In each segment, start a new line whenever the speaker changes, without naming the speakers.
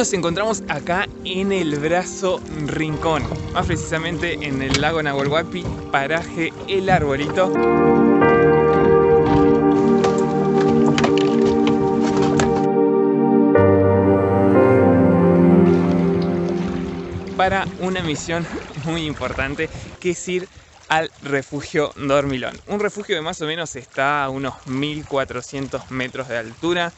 nos encontramos acá en el Brazo Rincón, más precisamente en el lago Nahuel Huapi, paraje El Arbolito. Para una misión muy importante, que es ir al refugio Dormilón. Un refugio que más o menos está a unos 1400 metros de altura.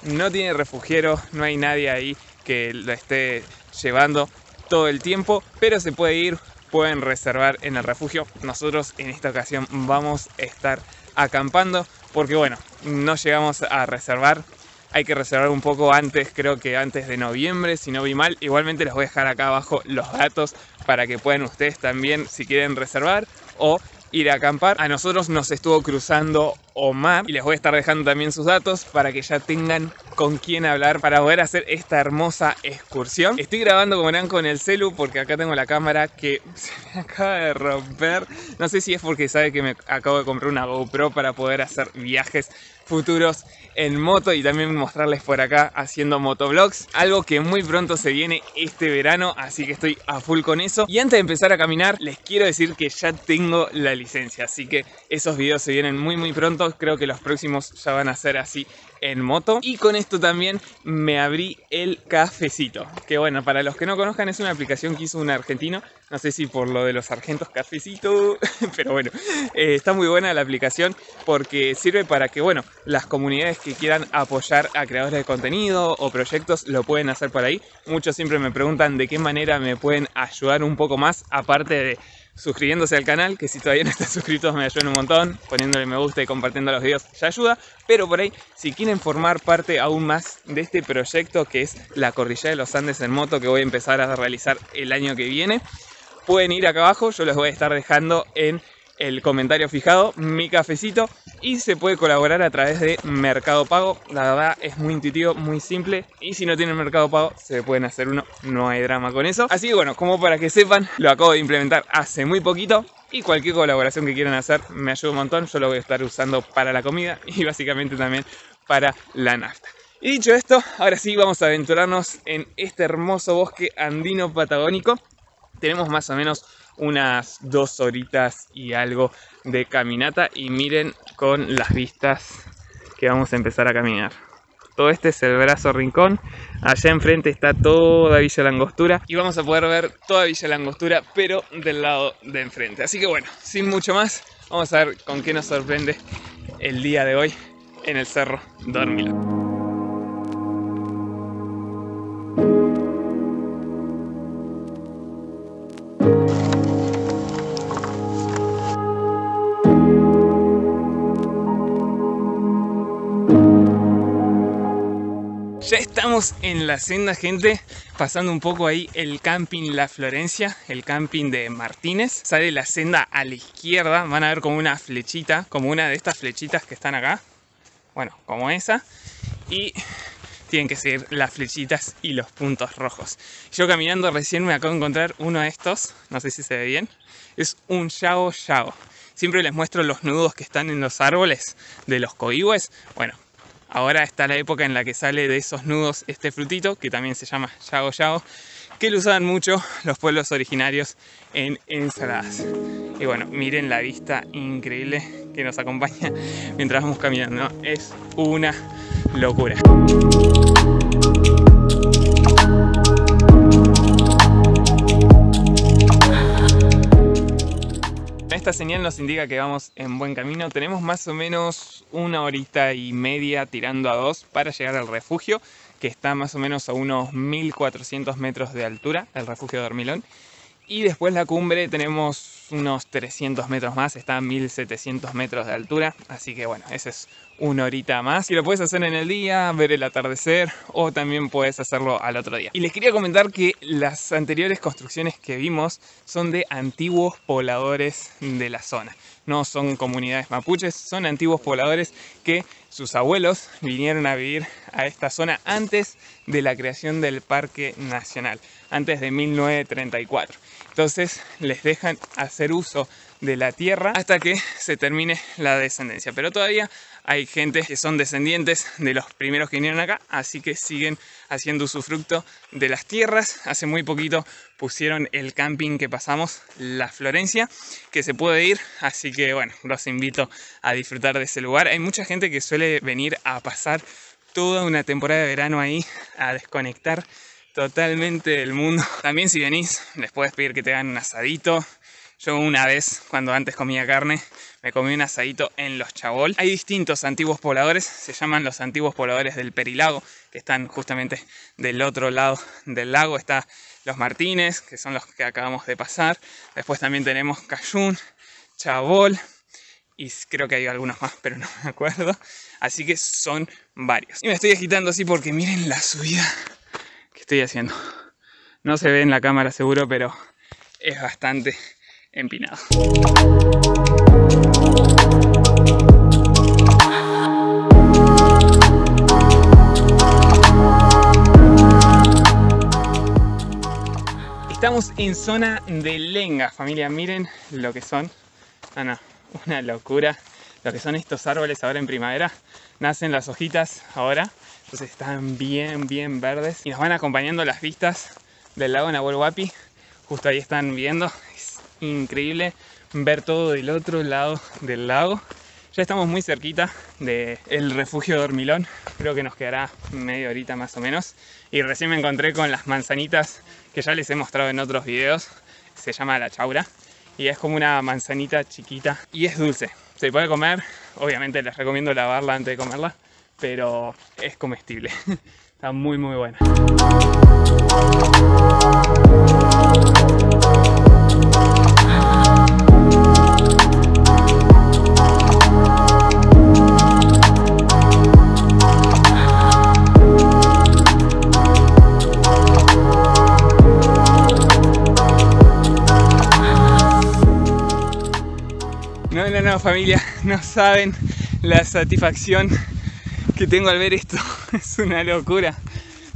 No tiene refugiero, no hay nadie ahí que lo esté llevando todo el tiempo, pero se puede ir, pueden reservar en el refugio. Nosotros en esta ocasión vamos a estar acampando porque bueno, no llegamos a reservar. Hay que reservar un poco antes, creo que antes de noviembre, si no vi mal. Igualmente les voy a dejar acá abajo los datos para que puedan ustedes también, si quieren reservar o ir a acampar. A nosotros nos estuvo cruzando Omar y les voy a estar dejando también sus datos para que ya tengan con quién hablar para poder hacer esta hermosa excursión. Estoy grabando, como verán, con el celu porque acá tengo la cámara que se me acaba de romper. No sé si es porque sabe que me acabo de comprar una GoPro para poder hacer viajes futuros en moto y también mostrarles por acá haciendo motovlogs, algo que muy pronto se viene este verano, así que estoy a full con eso. Y antes de empezar a caminar les quiero decir que ya tengo la licencia, así que esos videos se vienen muy pronto. Creo que los próximos ya van a ser así en moto. Y con esto también me abrí el Cafecito, que bueno, para los que no conozcan, es una aplicación que hizo un argentino. No sé si por lo de los argentos Cafecito, pero bueno, está muy buena la aplicación porque sirve para que, bueno, las comunidades que quieran apoyar a creadores de contenido o proyectos lo pueden hacer por ahí. Muchos siempre me preguntan de qué manera me pueden ayudar un poco más, aparte de suscribiéndose al canal, que si todavía no están suscritos me ayudan un montón, poniéndole me gusta y compartiendo los videos ya ayuda, pero por ahí si quieren formar parte aún más de este proyecto que es la Cordillera de los Andes en moto, que voy a empezar a realizar el año que viene, pueden ir acá abajo, yo les voy a estar dejando en el comentario fijado mi cafecito y se puede colaborar a través de Mercado Pago. La verdad es muy intuitivo, muy simple, y si no tienen Mercado Pago se pueden hacer uno, no hay drama con eso. Así que bueno, como para que sepan, lo acabo de implementar hace muy poquito y cualquier colaboración que quieran hacer me ayuda un montón. Yo lo voy a estar usando para la comida y básicamente también para la nafta. Y dicho esto, ahora sí vamos a aventurarnos en este hermoso bosque andino patagónico. Tenemos más o menos unas 2 horitas y algo de caminata y miren con las vistas que vamos a empezar a caminar. Todo este es el Brazo Rincón, allá enfrente está toda Villa Langostura y vamos a poder ver toda Villa Langostura pero del lado de enfrente. Así que bueno, sin mucho más, vamos a ver con qué nos sorprende el día de hoy en el Cerro Dormilón. Ya estamos en la senda, gente, pasando un poco ahí el camping La Florencia, el camping de Martínez. Sale la senda a la izquierda, van a ver como una flechita, como una de estas flechitas que están acá. Bueno, como esa. Y tienen que seguir las flechitas y los puntos rojos. Yo caminando recién me acabo de encontrar uno de estos, no sé si se ve bien. Es un yago yago. Siempre les muestro los nudos que están en los árboles de los coihúes. Bueno, ahora está la época en la que sale de esos nudos este frutito, que también se llama yago yago, que lo usaban mucho los pueblos originarios en ensaladas. Y bueno, miren la vista increíble que nos acompaña mientras vamos caminando, ¿no? Es una locura. Esta señal nos indica que vamos en buen camino. Tenemos más o menos 1 horita y media tirando a 2 para llegar al refugio, que está más o menos a unos 1400 metros de altura, el refugio de Dormilón. Y después la cumbre tenemos unos 300 metros más, está a 1700 metros de altura. Así que bueno, ese es 1 horita más. Y lo puedes hacer en el día, ver el atardecer, o también puedes hacerlo al otro día. Y les quería comentar que las anteriores construcciones que vimos son de antiguos pobladores de la zona. No son comunidades mapuches, son antiguos pobladores que sus abuelos vinieron a vivir a esta zona antes de la creación del Parque Nacional, antes de 1934. Entonces les dejan hacer uso de la tierra hasta que se termine la descendencia. Pero todavía hay gente que son descendientes de los primeros que vinieron acá, así que siguen haciendo usufructo de las tierras. Hace muy poquito pusieron el camping que pasamos, La Florencia, que se puede ir, así que bueno, los invito a disfrutar de ese lugar. Hay mucha gente que suele venir a pasar toda una temporada de verano ahí, a desconectar totalmente del mundo. También si venís, les puedes pedir que te hagan un asadito. Yo una vez, cuando antes comía carne, me comí un asadito en Los Chabol. Hay distintos antiguos pobladores, se llaman los antiguos pobladores del Perilago, que están justamente del otro lado del lago. Está Los Martínez, que son los que acabamos de pasar. Después también tenemos Cayún, Chabol, y creo que hay algunos más, pero no me acuerdo. Así que son varios. Y me estoy agitando así porque miren la subida que estoy haciendo. No se ve en la cámara seguro, pero es bastante empinado. Estamos en zona de lenga, familia. Miren lo que son. Una locura. Lo que son estos árboles ahora en primavera. Nacen las hojitas ahora, entonces están bien verdes y nos van acompañando las vistas del lago Nahuel Huapi. Justo ahí están viendo. Increíble ver todo del otro lado del lago. Ya estamos muy cerquita del refugio Dormilón. Creo que nos quedará media horita más o menos. Y recién me encontré con las manzanitas que ya les he mostrado en otros videos. Se llama la chaura y es como una manzanita chiquita y es dulce. Se puede comer, obviamente les recomiendo lavarla antes de comerla, pero es comestible. Está muy buena. No, familia, no saben la satisfacción que tengo al ver esto. Es una locura.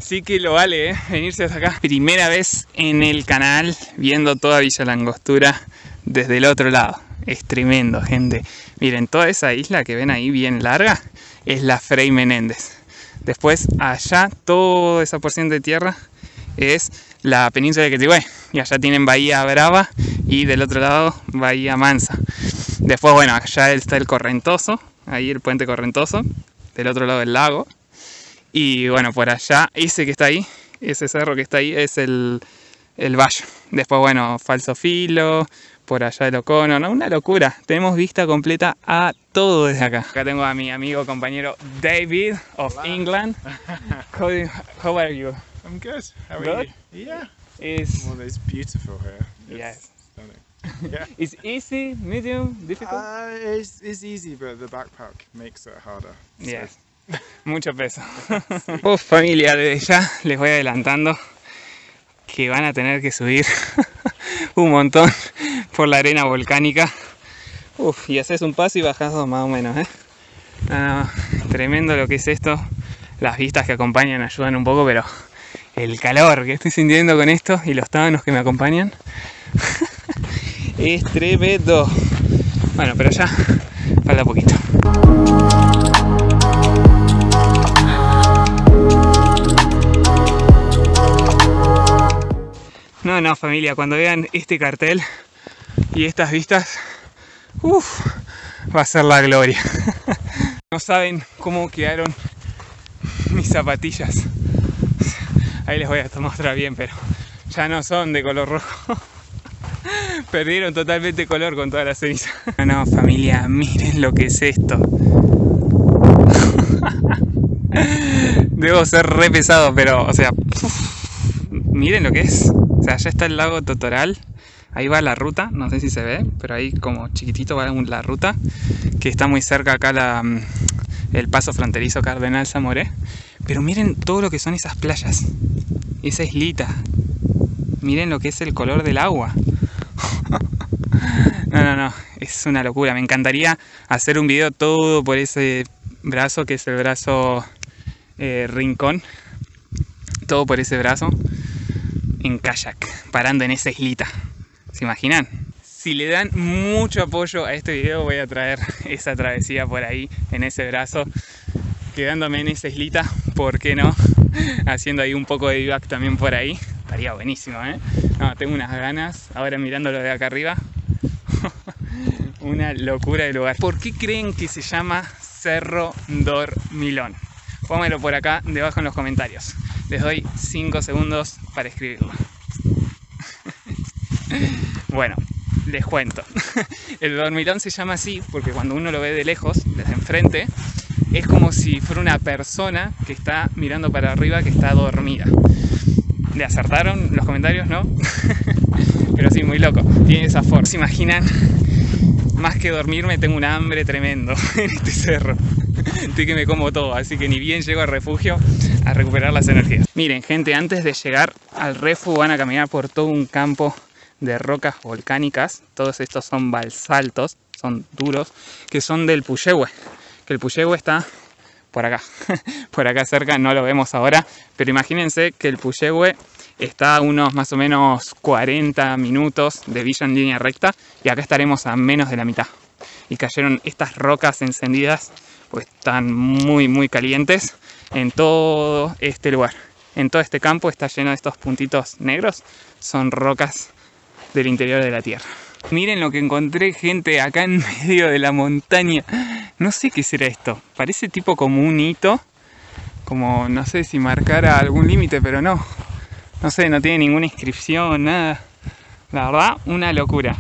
Sí que lo vale, venirse hasta acá. Primera vez en el canal viendo toda Villa La Angostura desde el otro lado. Es tremendo, gente. Miren, toda esa isla que ven ahí bien larga es la Frei Menéndez. Después allá, toda esa porción de tierra es la península de Quetigüe. Y allá tienen Bahía Brava y del otro lado Bahía Mansa. Después, bueno, allá está el Correntoso, ahí el puente Correntoso, del otro lado del lago. Y bueno, por allá, ese que está ahí, ese cerro que está ahí, es el Valle. Después, bueno, Falso Filo, por allá el Ocono, ¿no? Una locura. Tenemos vista completa a todo desde acá. Acá tengo a mi amigo, compañero David of
Hola.
England. How are you?
I'm good. How are
Good?
you? Yeah.
Is
Well, it's beautiful here. It's
Yes.
stunning. Yeah.
It's easy, medium, difficult?
It's easy, but the backpack makes it harder. So,
Yes. Mucho peso. Familia, desde ya les voy adelantando que van a tener que subir un montón por la arena volcánica. Y haces un paso y bajás dos más o menos, tremendo lo que es esto. Las vistas que acompañan ayudan un poco, pero el calor que estoy sintiendo con esto y los tábanos que me acompañan es tremendo. Bueno, pero ya falta poquito. No, familia, cuando vean este cartel y estas vistas, va a ser la gloria. No saben cómo quedaron mis zapatillas. Ahí les voy a mostrar bien, pero ya no son de color rojo. Perdieron totalmente color con toda la ceniza. No, familia, miren lo que es esto. Debo ser re pesado, pero, o sea, miren lo que es. O sea, allá está el lago Totoral. Ahí va la ruta, no sé si se ve, pero ahí como chiquitito va la ruta, que está muy cerca acá el paso fronterizo Cardenal Zamoré. Pero miren todo lo que son esas playas, esa islita. Miren lo que es el color del agua. No, es una locura. Me encantaría hacer un video todo por ese brazo, que es el brazo Rincón. Todo por ese brazo, en kayak, parando en esa islita. ¿Se imaginan? Si le dan mucho apoyo a este video, voy a traer esa travesía por ahí, en ese brazo, quedándome en esa islita, ¿por qué no? Haciendo ahí un poco de bivac también por ahí. Estaría buenísimo, ¿eh? No, tengo unas ganas, ahora mirándolo de acá arriba. Una locura de lugar. ¿Por qué creen que se llama Cerro Dormilón? Pónganlo por acá debajo en los comentarios. Les doy 5 segundos para escribirlo. Bueno, les cuento. El Dormilón se llama así porque cuando uno lo ve de lejos, desde enfrente, es como si fuera una persona que está mirando para arriba, que está dormida. ¿Le acertaron los comentarios? ¿No? Pero sí, muy loco. Tiene esa forma. ¿Se imaginan? Más que dormirme, tengo un hambre tremendo en este cerro. Estoy que me como todo, así que ni bien llego al refugio a recuperar las energías. Miren, gente, antes de llegar al refugio van a caminar por todo un campo de rocas volcánicas. Todos estos son basaltos, son duros, que son del Puyehue. Que el Puyehue está por acá, por acá cerca, no lo vemos ahora, pero imagínense que el Puyehue está a unos más o menos 40 minutos de Villa en línea recta y acá estaremos a menos de la mitad. Y cayeron estas rocas encendidas, pues están muy calientes en todo este lugar. En todo este campo está lleno de estos puntitos negros, son rocas del interior de la tierra. Miren lo que encontré, gente, acá en medio de la montaña. No sé qué será esto, parece tipo como un hito, como no sé si marcara algún límite, pero no. No sé, no tiene ninguna inscripción, nada. La verdad, una locura.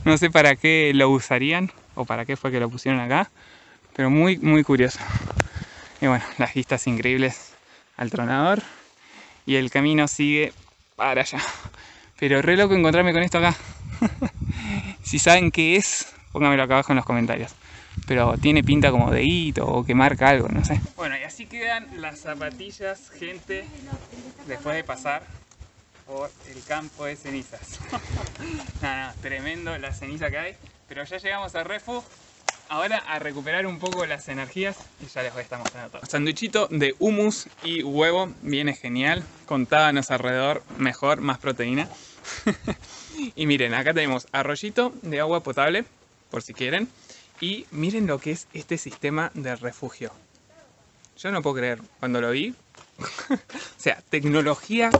No sé para qué lo usarían o para qué fue que lo pusieron acá, pero muy curioso. Y bueno, las vistas increíbles al tronador y el camino sigue para allá. Pero re loco encontrarme con esto acá. Si saben qué es, pónganmelo acá abajo en los comentarios. Pero tiene pinta como de hito o que marca algo, no sé. Bueno, y así quedan las zapatillas, gente, después de pasar por el campo de cenizas. Nada, tremendo la ceniza que hay. Pero ya llegamos al refugio. Ahora a recuperar un poco las energías y ya les voy a estar mostrando todo. Sanduichito de hummus y huevo, viene genial. Con tábanos alrededor, mejor, más proteína. Y miren, acá tenemos arroyito de agua potable, por si quieren. Y miren lo que es este sistema de refugio. Yo no puedo creer, cuando lo vi. O sea, tecnología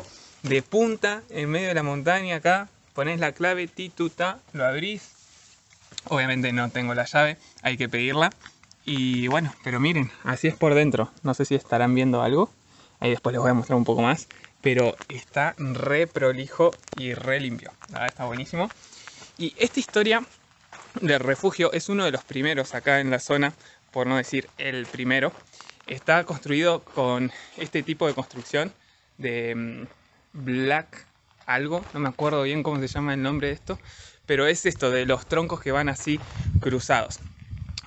de punta en medio de la montaña acá. Ponés la clave, tituta, lo abrís. Obviamente no tengo la llave, hay que pedirla. Y bueno, pero miren, así es por dentro. No sé si estarán viendo algo. Ahí después les voy a mostrar un poco más. Pero está re prolijo y re limpio. La verdad está buenísimo. Y esta historia del refugio es uno de los primeros acá en la zona, por no decir el primero. Está construido con este tipo de construcción de black algo, no me acuerdo bien cómo se llama el nombre de esto, pero es esto de los troncos que van así cruzados.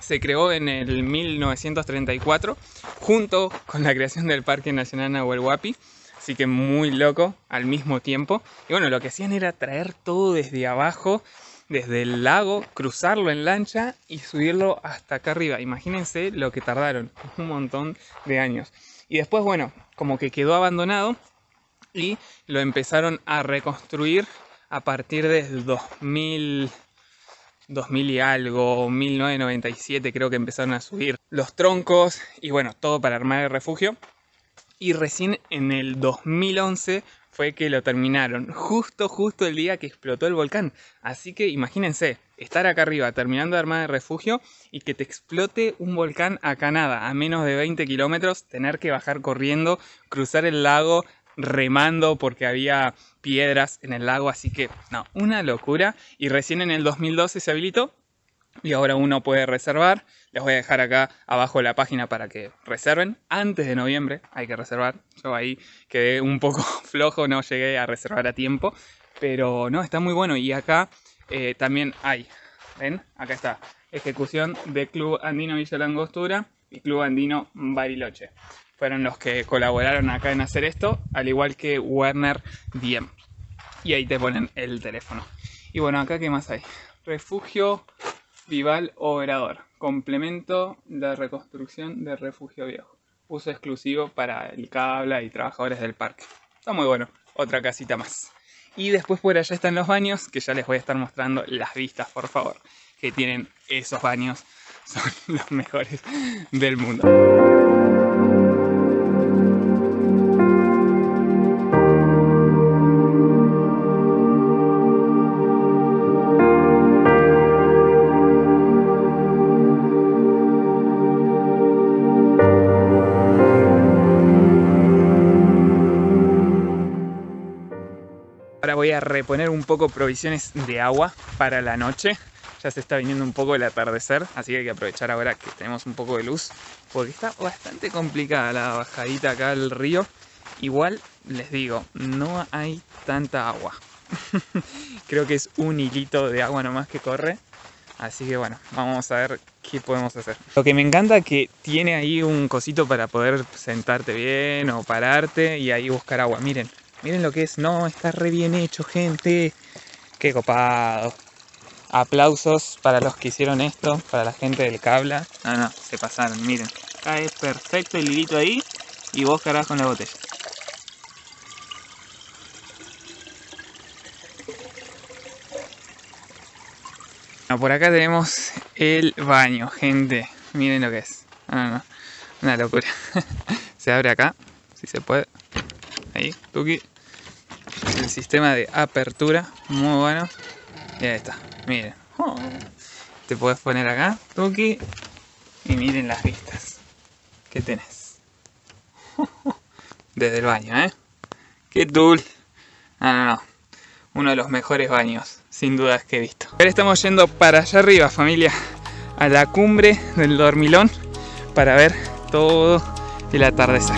Se creó en el 1934 junto con la creación del Parque Nacional Nahuel Huapi, así que muy loco al mismo tiempo. Y bueno, lo que hacían era traer todo desde abajo, desde el lago, cruzarlo en lancha y subirlo hasta acá arriba. Imagínense lo que tardaron, un montón de años. Y después, bueno, como que quedó abandonado y lo empezaron a reconstruir a partir del 2000 y algo, 1997 creo que empezaron a subir los troncos y bueno, todo para armar el refugio. Y recién en el 2011 fue que lo terminaron, justo el día que explotó el volcán. Así que imagínense, estar acá arriba terminando de armar el refugio y que te explote un volcán acá nada, a menos de 20 kilómetros, tener que bajar corriendo, cruzar el lago, remando porque había piedras en el lago, así que no, una locura. Y recién en el 2012 se habilitó y ahora uno puede reservar. Les voy a dejar acá abajo la página para que reserven. Antes de noviembre hay que reservar. Yo ahí quedé un poco flojo, no llegué a reservar a tiempo. Pero no, está muy bueno. Y acá también hay, ¿ven? Acá está, ejecución de Club Andino Villa Langostura y Club Andino Bariloche. Fueron los que colaboraron acá en hacer esto, al igual que Werner Diem. Y ahí te ponen el teléfono. Y bueno, acá ¿qué más hay? Refugio Vival Obrador. Complemento de reconstrucción del refugio viejo. Uso exclusivo para el cabla y trabajadores del parque. Está muy bueno. Otra casita más. Y después por allá están los baños, que ya les voy a estar mostrando las vistas, por favor, que tienen esos baños. Son los mejores del mundo. Ahora voy a reponer un poco provisiones de agua para la noche. Ya se está viniendo un poco el atardecer, así que hay que aprovechar ahora que tenemos un poco de luz, porque está bastante complicada la bajadita acá al río. Igual les digo, no hay tanta agua. Creo que es un hilito de agua nomás que corre. Así que bueno, vamos a ver qué podemos hacer. Lo que me encanta es que tiene ahí un cosito para poder sentarte bien o pararte y ahí buscar agua. Miren, miren lo que es. No, está re bien hecho, gente. Qué copado. Aplausos para los que hicieron esto, para la gente del Cabla. No, se pasaron, miren. Acá es perfecto el hilito ahí y vos cargas con la botella. Por acá tenemos el baño, gente. Miren lo que es. Una locura. Se abre acá, si se puede. Ahí, tuki. El sistema de apertura, muy bueno. Y ahí está, miren. Te puedes poner acá, tuki. Y miren las vistas que tenés. Desde el baño, ¡Qué tool! No. Uno de los mejores baños, sin dudas, que he visto. Ahora estamos yendo para allá arriba, familia, a la cumbre del Dormilón, para ver todo el atardecer.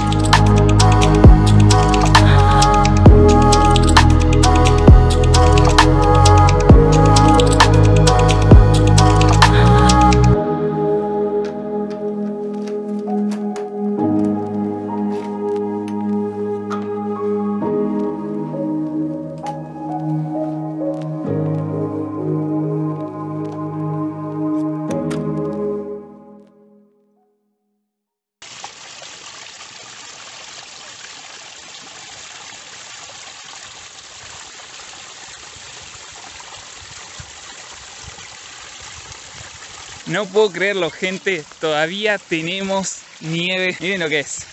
No puedo creerlo, gente, todavía tenemos nieve. Miren lo que es.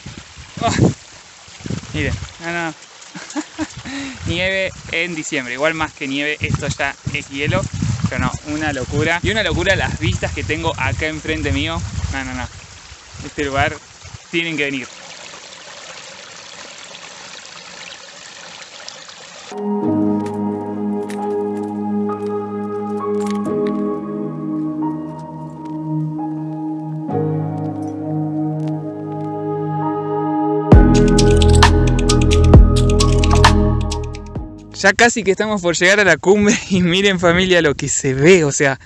Miren, nieve en diciembre, igual más que nieve, esto ya es hielo. Pero no, una locura. Y una locura las vistas que tengo acá enfrente mío. No. Este lugar tienen que venir. Ya casi que estamos por llegar a la cumbre y miren, familia, lo que se ve, o sea,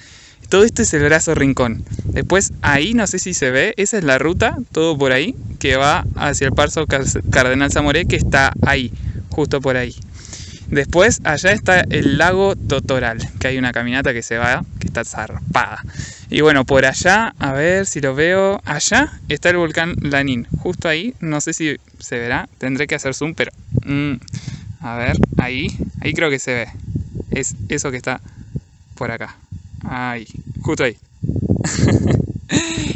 todo esto es el Brazo Rincón. Después ahí no sé si se ve, esa es la ruta, todo por ahí, que va hacia el Paso Cardenal Zamoré, que está ahí, justo por ahí. Después allá está el lago Totoral, que hay una caminata que se va, que está zarpada. Y bueno, por allá, a ver si lo veo, allá está el volcán Lanín, justo ahí, no sé si se verá, tendré que hacer zoom, pero... A ver, ahí creo que se ve. Es eso que está por acá. Ahí, justo ahí.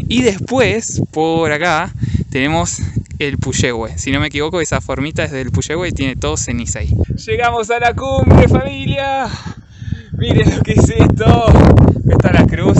Y después, por acá, tenemos el Puyehue. Si no me equivoco, esa formita es del Puyehue y tiene todo ceniza ahí. Llegamos a la cumbre, familia. Miren lo que es esto. Acá está la cruz.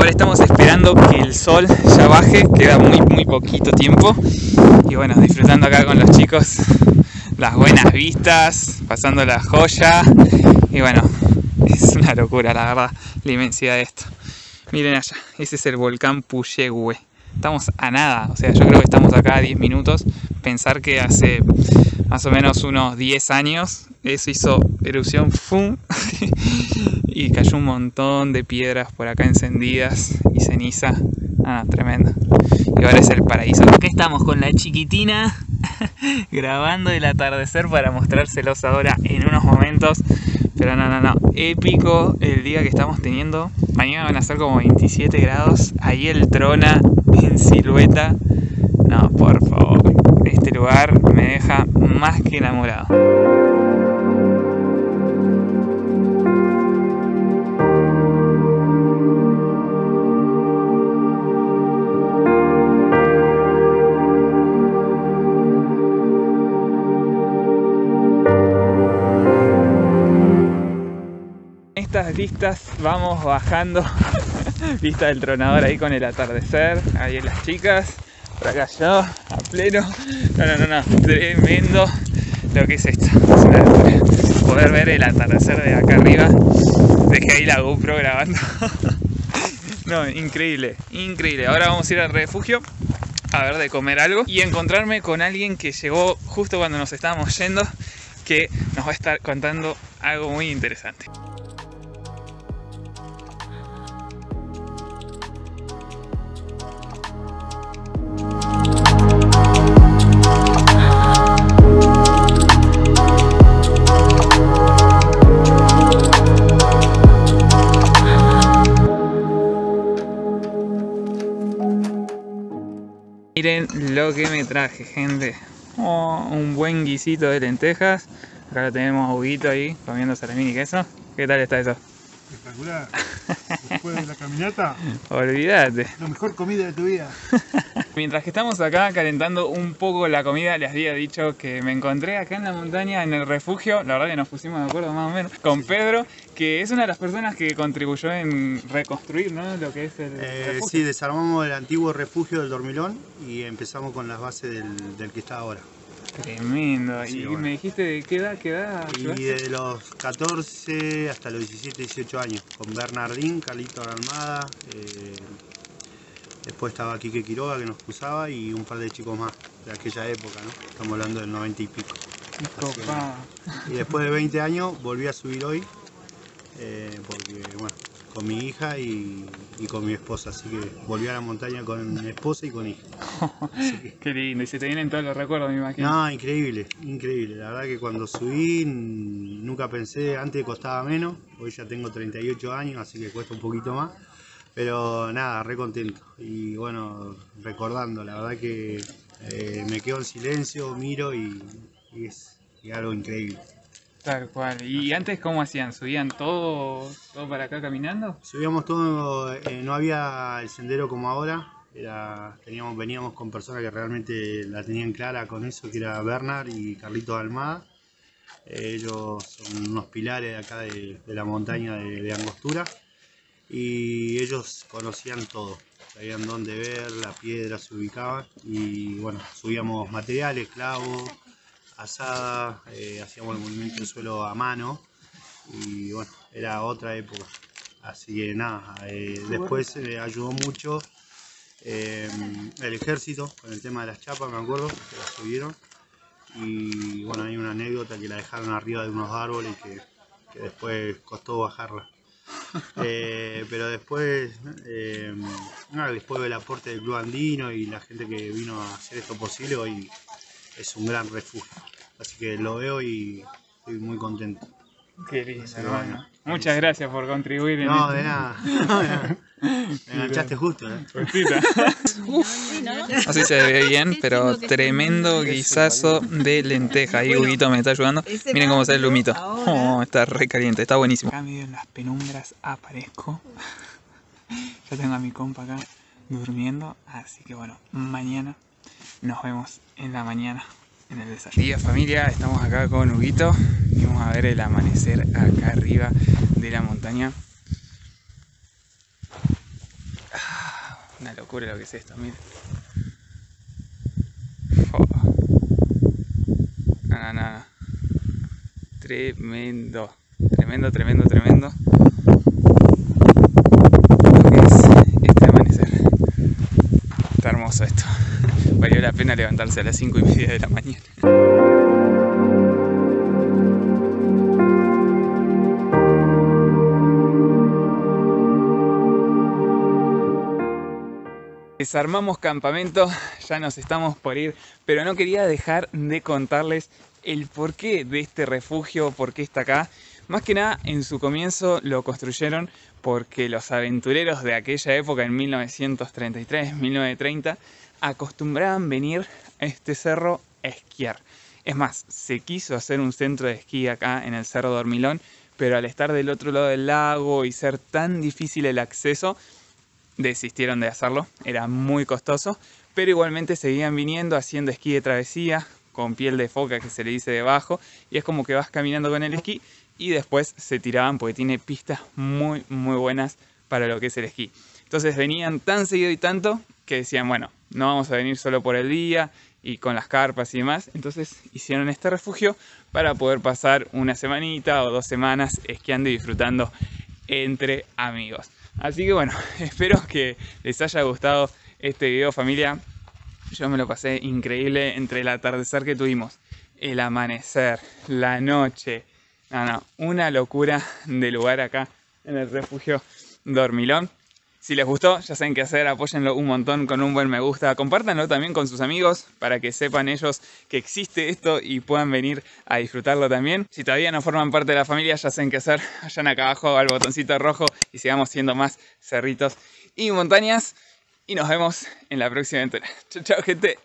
Estamos esperando que el sol ya baje, queda muy poquito tiempo. Y bueno, disfrutando acá con los chicos las buenas vistas, pasando la joya. Y bueno, es una locura, la verdad, la inmensidad de esto. Miren allá, ese es el volcán Puyehue. Estamos a nada, o sea, yo creo que estamos acá a 10 minutos. Pensar que hace más o menos unos 10 años eso hizo erupción, ¡fum! Y cayó un montón de piedras por acá encendidas y ceniza. Ah, tremendo. Y ahora es el paraíso. Acá estamos con la chiquitina grabando el atardecer para mostrárselos ahora en unos momentos. Pero no, épico el día que estamos teniendo. Mañana van a ser como 27 grados. Ahí el Trona en silueta. No, por favor. Este lugar me deja más que enamorado. Estas vistas vamos bajando. Vista del Tronador ahí con el atardecer. Ahí las chicas. Por acá yo, a pleno. No. Tremendo lo que es esto. Es una locura. Poder ver el atardecer de acá arriba. Dejé ahí la GoPro grabando. No, increíble. Ahora vamos a ir al refugio a ver de comer algo. Y encontrarme con alguien que llegó justo cuando nos estábamos yendo. Que nos va a estar contando algo muy interesante. Miren lo que me traje, gente. Oh, un buen guisito de lentejas. Acá lo tenemos a Huguito ahí comiendo salamín y queso. ¿Qué tal está eso?
Espectacular. Después de la caminata,
Olvídate.
la mejor comida de tu vida.
Mientras que estamos acá calentando un poco la comida, les había dicho que me encontré acá en la montaña, en el refugio. La verdad que nos pusimos de acuerdo más o menos con Pedro, que es una de las personas que contribuyó en reconstruir, ¿no?, lo que es el refugio.
Sí, desarmamos el antiguo refugio del Dormilón y empezamos con las bases del que está ahora.
Tremendo.
Sí,
y
bueno.
me dijiste de qué edad
Y de los 14 hasta los 17, 18 años, con Bernardín, Carlito Almada, después estaba Quique Quiroga que nos cruzaba y un par de chicos más de aquella época, ¿no? Estamos hablando del 90 y pico. Y después de 20 años volví a subir hoy, porque bueno, con mi hija y con mi esposa, así que volví a la montaña con mi esposa y con hija.
Qué lindo, y se te vienen todos los recuerdos, me imagino.
No, increíble, la verdad que cuando subí nunca pensé, antes costaba menos, hoy ya tengo 38 años, así que cuesta un poquito más, pero nada, re contento y bueno, recordando, la verdad que me quedo en silencio, miro y es algo increíble.
Tal cual. ¿Y antes cómo hacían? ¿Subían todo para acá caminando?
Subíamos todo, no había el sendero como ahora, veníamos con personas que realmente la tenían clara con eso, que era Bernard y Carlitos Almada. Ellos son unos pilares de acá de la montaña de Angostura y ellos conocían todo, sabían dónde ver, la piedra se ubicaba y bueno, subíamos materiales, clavos, asada, hacíamos el movimiento del suelo a mano y bueno, era otra época, así que nada, después ayudó mucho el ejército con el tema de las chapas, me acuerdo que las subieron y bueno, hay una anécdota que la dejaron arriba de unos árboles que después costó bajarla. Pero después después del aporte del Club Andino y la gente que vino a hacer esto posible, hoy es un gran refugio, así que lo veo y estoy muy contento.
Qué lindo,
Sí,
hermano.
bueno.
Muchas gracias por contribuir en
No,
esto.
de nada. Me enganchaste justo,
Justita. No sé si se ve bien, pero tremendo guisazo de lenteja. Ahí Huguito me está ayudando. Miren cómo sale el humito. Oh, está re caliente, está buenísimo. Acá medio en las penumbras aparezco. Ya tengo a mi compa acá durmiendo. Así que bueno, mañana nos vemos en la mañana en el desayuno. Día familia, estamos acá con Huguito. Vamos a ver el amanecer acá arriba de la montaña. Una locura lo que es esto, miren. Oh. No. Tremendo. Lo que es hermoso esto. Valió la pena levantarse a las 5:30 de la mañana. Desarmamos campamento, ya nos estamos por ir, pero no quería dejar de contarles el porqué de este refugio, por qué está acá. Más que nada, en su comienzo lo construyeron porque los aventureros de aquella época, en 1933, 1930, acostumbraban venir a este cerro a esquiar. Es más, se quiso hacer un centro de esquí acá en el Cerro Dormilón, pero al estar del otro lado del lago y ser tan difícil el acceso, desistieron de hacerlo. Era muy costoso, pero igualmente seguían viniendo haciendo esquí de travesía con piel de foca, que se le dice debajo, y es como que vas caminando con el esquí y después se tiraban porque tiene pistas muy buenas para lo que es el esquí. Entonces venían tan seguido y tanto que decían, bueno, no vamos a venir solo por el día y con las carpas y demás. Entonces hicieron este refugio para poder pasar una semanita o 2 semanas esquiando y disfrutando entre amigos. Así que bueno, espero que les haya gustado este video, familia. Yo me lo pasé increíble entre el atardecer que tuvimos, el amanecer, la noche. Una locura de lugar acá en el refugio Dormilón. Si les gustó, ya saben qué hacer, apóyenlo un montón con un buen me gusta. Compártanlo también con sus amigos para que sepan ellos que existe esto y puedan venir a disfrutarlo también. Si todavía no forman parte de la familia, ya saben qué hacer. Vayan acá abajo al botoncito rojo y sigamos siendo más cerritos y montañas. Y nos vemos en la próxima aventura. Chau, chau, gente.